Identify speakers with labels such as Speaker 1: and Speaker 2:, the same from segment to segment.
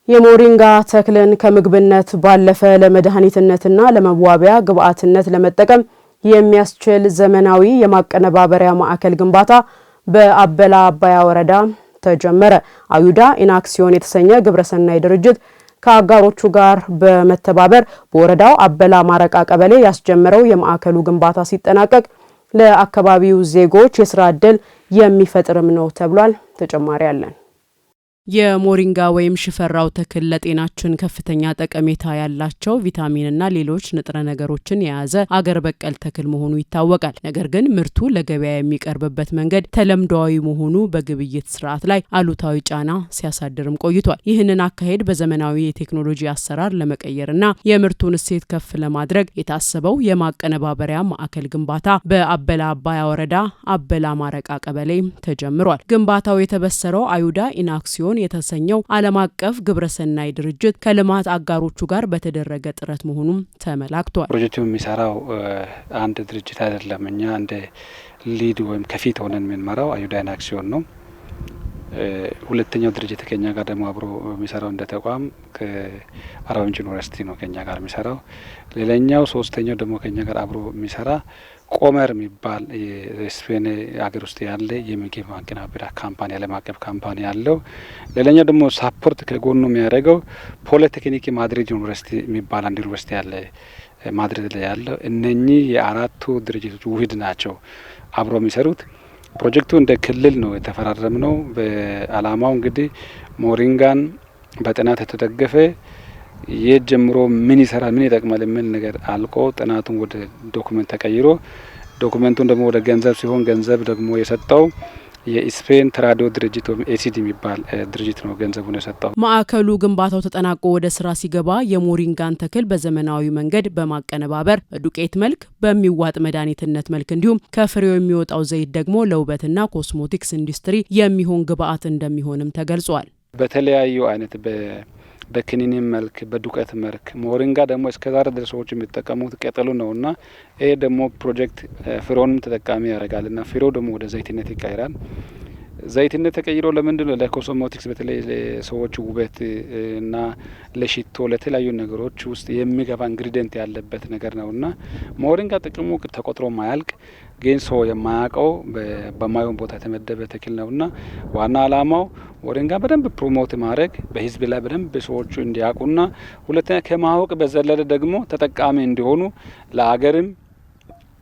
Speaker 1: የሞሪንጋ ተክልን ከምግብነት ባለፈ ለመድኃኒትነትና ለመዋቢያ ግብዓትነት ለመጠቀም የሚያስችል ዘመናዊ የማቀነባበሪያ ማዕከል ግንባታ በአበላ አባያ ወረዳ ተጀመረ። አዩዳ ኢናክሲዮን የተሰኘ ግብረሰናይ ድርጅት ከአጋሮቹ ጋር በመተባበር በወረዳው አበላ ማረቃ ቀበሌ ያስጀመረው የማዕከሉ ግንባታ ሲጠናቀቅ ለአካባቢው ዜጎች የስራ ዕድል የሚፈጥርም ነው ተብሏል። ተጨማሪ አለን። የሞሪንጋ ወይም ሽፈራው ተክል ለጤናችን ከፍተኛ ጠቀሜታ ያላቸው ቪታሚንና ሌሎች ንጥረ ነገሮችን የያዘ አገር በቀል ተክል መሆኑ ይታወቃል። ነገር ግን ምርቱ ለገበያ የሚቀርብበት መንገድ ተለምዷዊ መሆኑ በግብይት ስርዓት ላይ አሉታዊ ጫና ሲያሳድርም ቆይቷል። ይህንን አካሄድ በዘመናዊ የቴክኖሎጂ አሰራር ለመቀየርና የምርቱን እሴት ከፍ ለማድረግ የታሰበው የማቀነባበሪያ ማዕከል ግንባታ በአበላ አባያ ወረዳ አበላ ማረቃ ቀበሌ ተጀምሯል። ግንባታው የተበሰረው አዩዳ ኢናክሲዮን የተሰኘው ዓለም አቀፍ ግብረሰናይ ድርጅት ከልማት አጋሮቹ ጋር በተደረገ ጥረት መሆኑም ተመላክቷል።
Speaker 2: ፕሮጀክቱ የሚሰራው አንድ ድርጅት አይደለም። እኛ እንደ ሊድ ወይም ከፊት ሆነን የምንመራው አዩዳ ኢናክሲዮን ነው። ሁለተኛው ድርጅት ከኛ ጋር ደግሞ አብሮ የሚሰራው እንደ ተቋም ከአርባ ምንጭ ዩኒቨርሲቲ ነው ከኛ ጋር የሚሰራው። ሌላኛው ሶስተኛው ደግሞ ከኛ ጋር አብሮ የሚሰራ ቆመር የሚባል የስፔን ሀገር ውስጥ ያለ የምግብ ማቀነባበሪያ ካምፓኒ ዓለም አቀፍ ካምፓኒ ያለው። ሌላኛው ደግሞ ሳፖርት ከጎኑ የሚያደርገው ፖሊቴክኒክ ማድሪድ ዩኒቨርሲቲ የሚባል አንድ ዩኒቨርሲቲ ያለ ማድሪድ ላይ ያለው። እነኚህ የአራቱ ድርጅቶች ውህድ ናቸው አብሮ የሚሰሩት። ፕሮጀክቱ እንደ ክልል ነው የተፈራረም ነው። በአላማው እንግዲህ ሞሪንጋን በጥናት የተደገፈ የት ጀምሮ ምን ይሰራል ምን ይጠቅማል የሚል ነገር አልቆ ጥናቱን ወደ ዶክመንት ተቀይሮ ዶክመንቱን ደግሞ ወደ ገንዘብ ሲሆን ገንዘብ ደግሞ የሰጠው የስፔን ተራድኦ ድርጅት ወይም ኤሲዲ የሚባል ድርጅት ነው ገንዘቡን የሰጠው።
Speaker 1: ማዕከሉ ግንባታው ተጠናቆ ወደ ስራ ሲገባ የሞሪንጋን ተክል በዘመናዊ መንገድ በማቀነባበር በዱቄት መልክ በሚዋጥ መድኃኒትነት መልክ እንዲሁም ከፍሬው የሚወጣው ዘይት ደግሞ ለውበትና ኮስሞቲክስ ኢንዱስትሪ የሚሆን ግብዓት እንደሚሆንም ተገልጿል።
Speaker 2: በተለያዩ አይነት በክኒን መልክ በዱቄት መልክ ሞሪንጋ ደግሞ እስከዛሬ ድረስ ሰዎች የሚጠቀሙት ቅጠሉ ነውና ይሄ ደግሞ ፕሮጀክት ፍሬውንም ተጠቃሚ ያደርጋልና ፍሬው ደግሞ ወደ ዘይትነት ይቀይራል። ዘይትነት ተቀይሮ ለምንድን ነው? ለኮስሞቲክስ በተለይ ለሰዎች ውበት እና ለሽቶ ለተለያዩ ነገሮች ውስጥ የሚገባ ኢንግሪዲየንት ያለበት ነገር ነውና ሞሪንጋ ጥቅሙ ተቆጥሮ ማያልቅ ግን ሰው የማያውቀው በማይሆን ቦታ የተመደበ ተክል ነውና ዋና አላማው ሞሪንጋ በደንብ ፕሮሞት ማድረግ በህዝብ ላይ በደንብ ሰዎቹ እንዲያውቁና ሁለተኛ ከማወቅ በዘለለ ደግሞ ተጠቃሚ እንዲሆኑ ለአገርም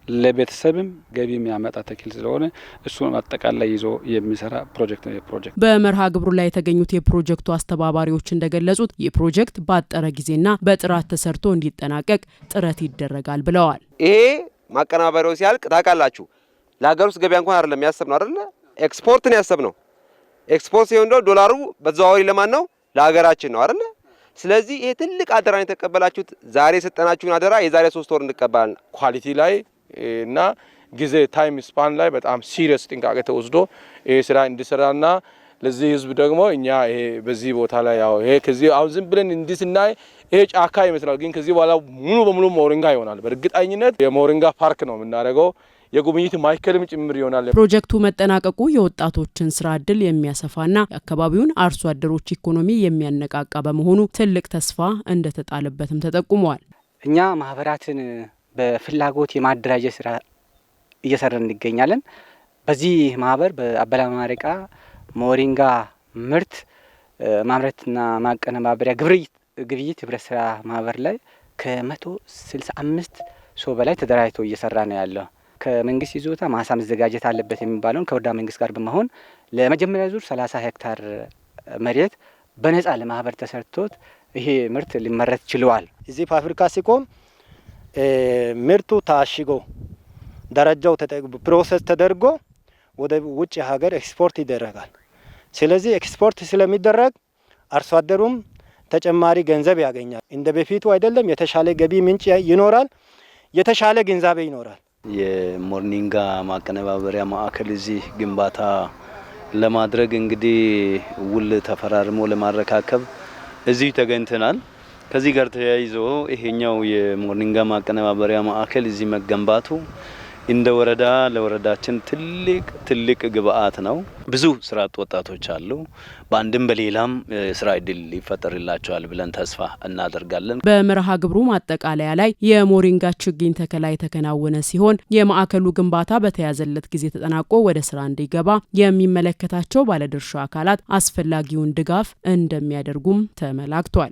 Speaker 2: ለቤተሰብም ገቢ የሚያመጣ ተክል ስለሆነ እሱን አጠቃላይ ይዞ የሚሰራ ፕሮጀክት ነው። የፕሮጀክት
Speaker 1: በመርሃ ግብሩ ላይ የተገኙት የፕሮጀክቱ አስተባባሪዎች እንደገለጹት የፕሮጀክት ባጠረ ጊዜና በጥራት ተሰርቶ እንዲጠናቀቅ ጥረት ይደረጋል ብለዋል።
Speaker 3: ይሄ ማቀናበሪያው ሲያልቅ ታውቃላችሁ ለሀገር ውስጥ ገበያ እንኳን አይደለም ያሰብነው አይደለ ኤክስፖርትን ያሰብነው። ኤክስፖርት ሲሆን ዶላሩ በዛዋሪ ለማን ነው? ለሀገራችን ነው አይደለ? ስለዚህ ይሄ ትልቅ አደራን የተቀበላችሁት ዛሬ የሰጠናችሁን አደራ የዛሬ 3 ወር እንቀበላለን።
Speaker 4: ኳሊቲ ላይ እና ጊዜ ታይም ስፓን ላይ በጣም ሲሪየስ ጥንቃቄ ተወስዶ ይሄ ስራ እንዲሰራና ለዚህ ህዝብ ደግሞ እኛ ይሄ በዚህ ቦታ ላይ ያው ይሄ ከዚህ አሁን ዝም ብለን እንዲስናይ ይሄ ጫካ ይመስላል፣ ግን ከዚህ በኋላ ሙሉ በሙሉ ሞሪንጋ ይሆናል። በእርግጠኝነት የሞሪንጋ ፓርክ ነው የምናደርገው። የጉብኝት ማዕከልም ጭምር ይሆናል።
Speaker 1: ፕሮጀክቱ መጠናቀቁ የወጣቶችን ስራ ዕድል የሚያሰፋና የአካባቢውን አርሶ አደሮች ኢኮኖሚ የሚያነቃቃ በመሆኑ ትልቅ ተስፋ እንደተጣለበትም ተጠቁመዋል።
Speaker 5: እኛ ማህበራትን በፍላጎት የማደራጀት ስራ እየሰራን እንገኛለን። በዚህ ማህበር በአበላ ማረቃ ሞሪንጋ ምርት ማምረትና ማቀነባበሪያ ግብይት ህብረት ስራ ማህበር ላይ ከ165 ሰው በላይ ተደራጅቶ እየሰራ ነው ያለው። ከመንግስት ይዞታ ማሳ መዘጋጀት አለበት የሚባለውን ከወረዳ መንግስት ጋር በመሆን ለመጀመሪያ ዙር 30 ሄክታር መሬት በነጻ ለማህበር ተሰርቶት ይሄ ምርት ሊመረት ችሏል።
Speaker 6: እዚህ ፋብሪካ ሲቆም ምርቱ ታሽጎ ደረጃው ፕሮሰስ ተደርጎ ወደ ውጭ ሀገር ኤክስፖርት ይደረጋል። ስለዚህ ኤክስፖርት ስለሚደረግ አርሶ አደሩም ተጨማሪ ገንዘብ ያገኛል። እንደ በፊቱ አይደለም። የተሻለ ገቢ ምንጭ ይኖራል። የተሻለ ግንዛቤ ይኖራል።
Speaker 7: የሞሪንጋ ማቀነባበሪያ ማዕከል እዚህ ግንባታ ለማድረግ እንግዲህ ውል ተፈራርሞ ለማረካከብ እዚህ ተገኝተናል። ከዚህ ጋር ተያይዞ ይሄኛው የሞሪንጋ ማቀነባበሪያ ማዕከል እዚህ መገንባቱ እንደ ወረዳ ለወረዳችን ትልቅ ግብአት ነው። ብዙ ስራ አጥ ወጣቶች አሉ። በአንድም በሌላም ስራ እድል ይፈጠርላቸዋል ብለን ተስፋ እናደርጋለን።
Speaker 1: በመርሃ ግብሩ ማጠቃለያ ላይ የሞሪንጋ ችግኝ ተከላ የተከናወነ ሲሆን የማዕከሉ ግንባታ በተያዘለት ጊዜ ተጠናቆ ወደ ስራ እንዲገባ የሚመለከታቸው ባለድርሻ አካላት አስፈላጊውን ድጋፍ እንደሚያደርጉም ተመላክቷል።